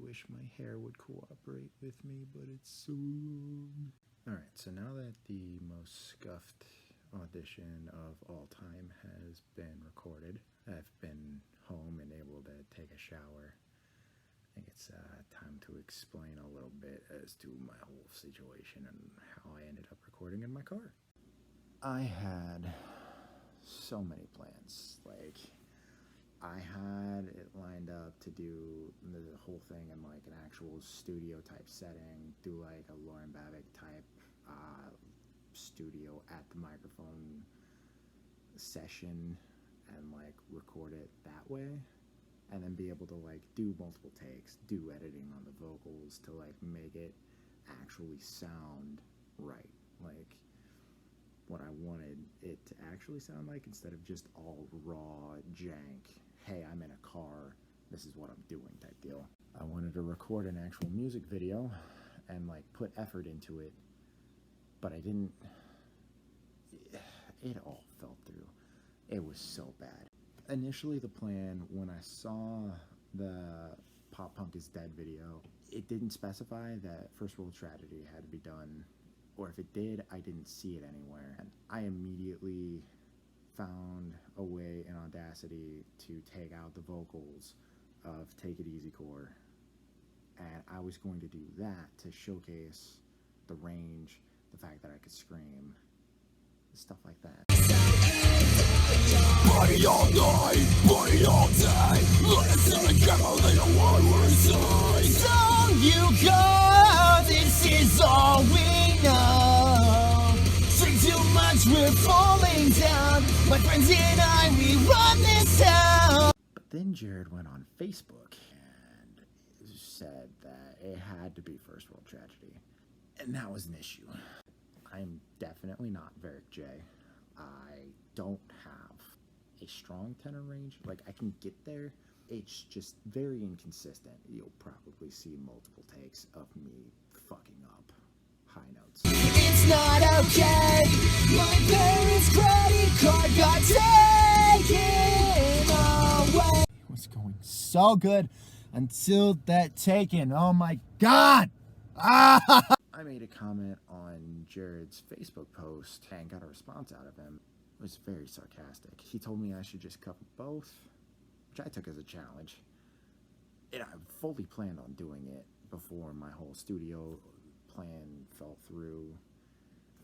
wish my hair would cooperate with me, but it's so long. Alright, so now that the most scuffed audition of all time has been recorded, I've been home and able to take a shower. I think it's time to explain a little bit as to my whole situation and how I ended up recording in my car. I had so many plans. Like, I had it lined up to do the whole thing in like an actual studio type setting, do like a Lauren Babic type studio at the microphone session and like record it that way, and then be able to like do multiple takes, do editing on the vocals to like make it actually sound right, like what I wanted it to actually sound like, instead of just all raw jank, hey, I'm in a car, this is what I'm doing type deal. I wanted to record an actual music video and like put effort into it, but I didn't. It all fell through. It was so bad. Initially the plan, when I saw the Pop Punk is Dead video, it didn't specify that First World Tragedy had to be done, or if it did, I didn't see it anywhere. And I immediately found a way in Audacity to take out the vocals of Take It Easy Core, and I was going to do that to showcase the range, the fact that I could scream, stuff like that. Party all night, party all day. Let's get a little one side. So you go, this is all we know. Drink too much, we're falling down. My friends and I, we run this town. But then Jared went on Facebook and said that it had to be First World Tragedy, and that was an issue. I'm definitely not Varric J. I don't have a strong tenor range. Like, I can get there, it's just very inconsistent. You'll probably see multiple takes of me fucking up high notes. It's not okay. My parents' credit card got taken away. It was going so good until that taken. Oh my god! Ah! I made a comment on Jared's Facebook post and got a response out of him. It was very sarcastic. He told me I should just cover both, which I took as a challenge. And I fully planned on doing it before my whole studio plan fell through.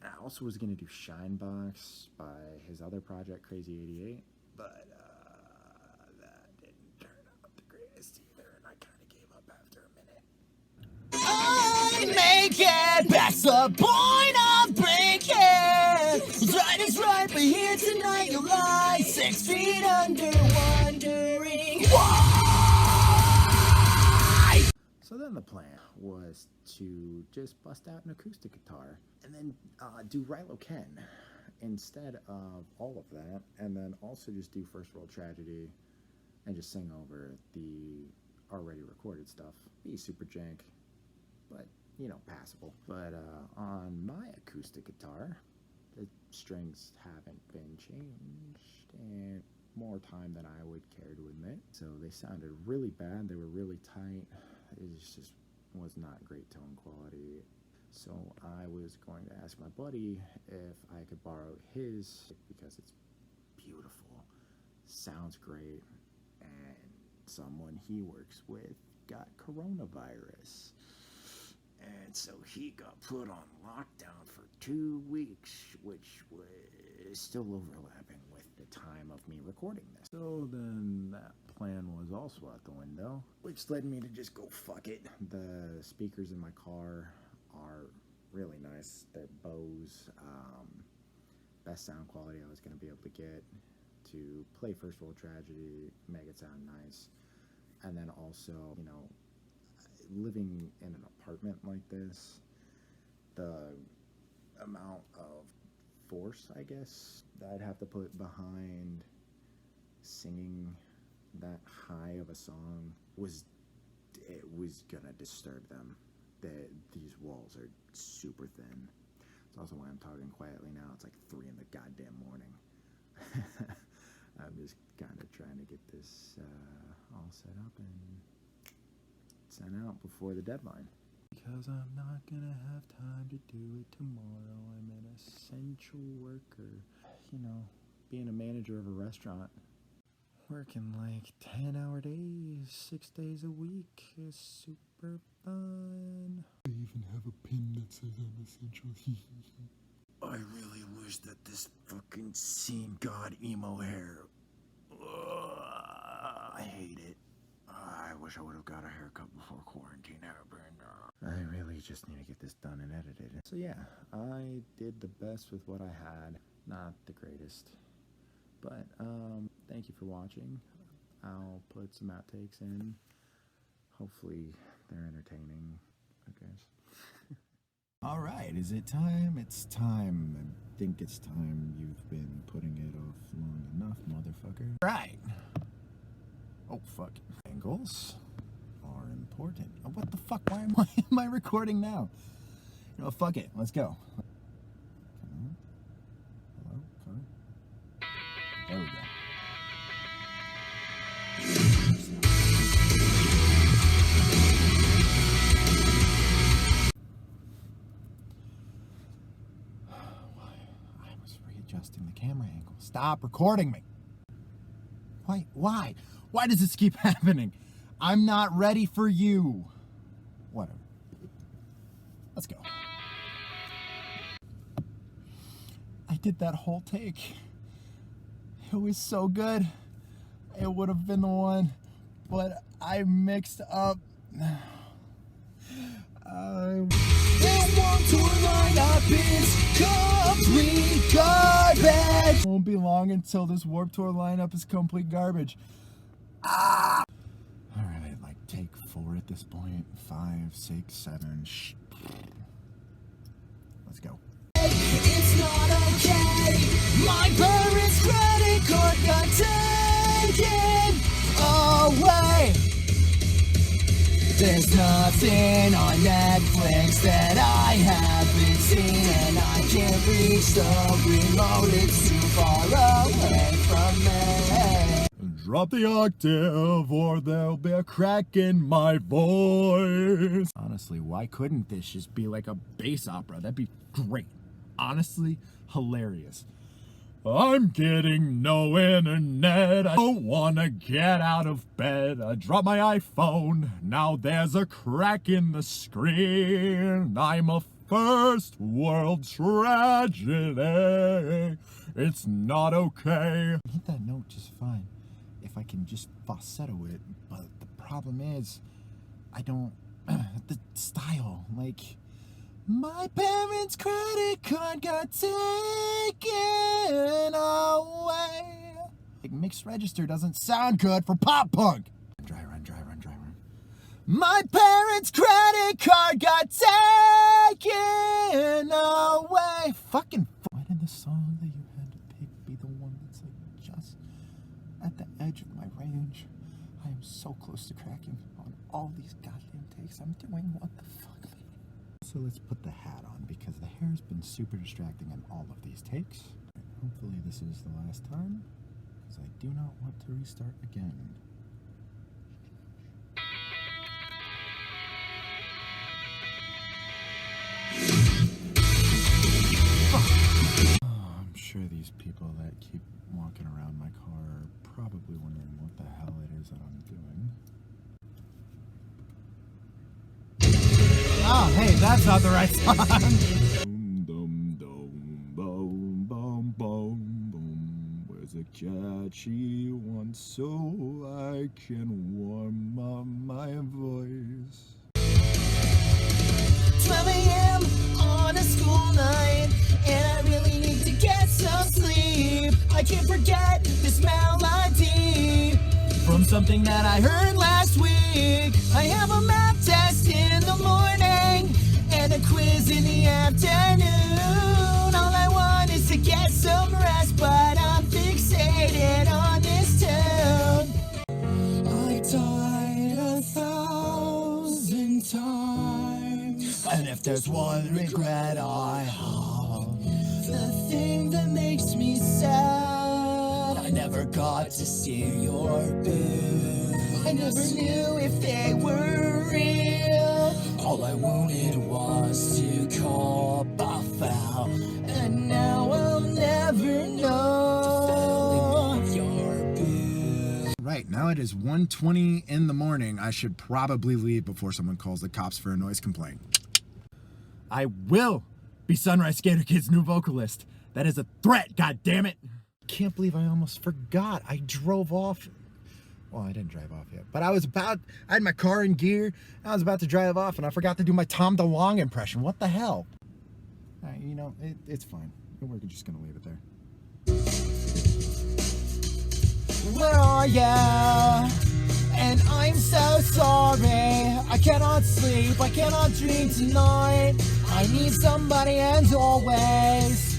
And I also was going to do Shinebox by his other project, Crazy 88, but that didn't turn out the greatest either, and I kind of gave up after a minute. I make it, that's the point of breaking. What's right is right, but here tonight you lie 6 feet under, wondering why. So then the plan was to just bust out an acoustic guitar and then do Rilo Ken instead of all of that, and then also just do First World Tragedy and just sing over the already recorded stuff. Be super jank, but you know, passable. But on my acoustic guitar, the strings haven't been changed in more time than I would care to admit, so they sounded really bad. They were really tight. It just was not great tone quality. So I was going to ask my buddy if I could borrow his, because it's beautiful, sounds great, and someone he works with got coronavirus. And so he got put on lockdown for 2 weeks, which was still overlapping with the time of me recording this. So then that plan was also out the window, which led me to just go fuck it. The speakers in my car are really nice. They're Bose. Best sound quality I was going to be able to get to play First World Tragedy, make it sound nice. And then also, you know, living in an apartment like this, the amount of force, I guess, that I'd have to put behind singing that high of a song was gonna disturb them. These walls are super thin. It's also why I'm talking quietly now. It's like 3 in the goddamn morning. I'm just kind of trying to get this all set up and sent out before the deadline. Because I'm not gonna have time to do it tomorrow. I'm an essential worker. You know, being a manager of a restaurant, working like 10-hour days, 6 days a week is super fun. I even have a pin that says I'm essential. I really wish that this fucking scene god emo hair. I hate it. I wish I would have got a haircut before quarantine happened. I really just need to get this done and edited. So yeah, I did the best with what I had. Not the greatest. But thank you for watching. I'll put some outtakes in. Hopefully they're entertaining, I guess. All right, is it time? It's time. I think it's time. You've been putting it off long enough, motherfucker. Right. Oh, fuck. Angles are important. Oh, what the fuck? Why am I recording now? You know, fuck it. Let's go. Hello? Hello? There we go. I was readjusting the camera angle. Stop recording me. Why? Why does this keep happening? I'm not ready for you. Whatever. Let's go. I did that whole take. It was so good. It would have been the one, but I mixed up. Complete garbage. Won't be long until this Warped Tour lineup is complete garbage. All right, like take 4 at this point. 5, 6, 7. Let's go. It's not okay. My parents' credit card got taken away. There's nothing on Netflix that I haven't seen, and I can't reach the remote. It's too far away from me. Drop the octave or there'll be a crack in my voice. Honestly, why couldn't this just be like a bass opera? That'd be great. Honestly, hilarious. I'm getting no internet. I don't wanna get out of bed. I dropped my iPhone. Now there's a crack in the screen. I'm a first world tragedy. It's not okay. I hit that note just fine if I can just falsetto it, but the problem is I don't the style, like my parents' credit card got taken away. Like, mixed register doesn't sound good for pop punk. Dry run. My parents' credit card got taken away. Fucking why did the song that you had to pick be the one that's like just at the edge of my range? I am so close to cracking on all these goddamn takes I'm doing. What the fuck? So let's put the hat on because the hair's been super distracting in all of these takes. Hopefully this is the last time because I do not want to restart again. Oh, I'm sure these people that keep walking around my car are probably wondering what the hell it is that I'm doing. Oh, hey, that's not the right song. Where's a catchy one so I can warm up my voice? 12 a.m. on a school night, and I really need to get some sleep. I can't forget this melody from something that I heard last week. I have a math test in the morning and a quiz in the afternoon. All I want is to get some rest, but I'm fixated on this tune. I died 1,000 times, and if there's one regret I have, the thing that makes me sad, I never got to see your boobs. I never knew if they were real. Now it is 1:20 in the morning. I should probably leave before someone calls the cops for a noise complaint. I will be Sunrise Skater Kid's new vocalist. That is a threat, goddammit. Can't believe I almost forgot. I drove off. Well, I didn't drive off yet, but I had my car in gear. I was about to drive off and I forgot to do my Tom DeLonge impression. What the hell? All right, you know, it's fine. We're just gonna leave it there. Where are ya? And I'm so sorry. I cannot sleep, I cannot dream tonight. I need somebody and always.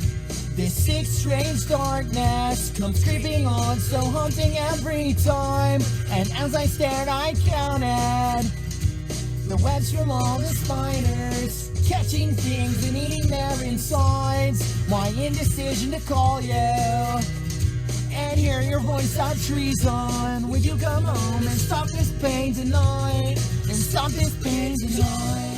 This sick, strange darkness comes creeping on, so haunting every time. And as I stared, I counted the webs from all the spiders, catching things and eating their insides. My indecision to call you and hear your voice of treason. Would you come home and stop this pain tonight? And stop this pain tonight?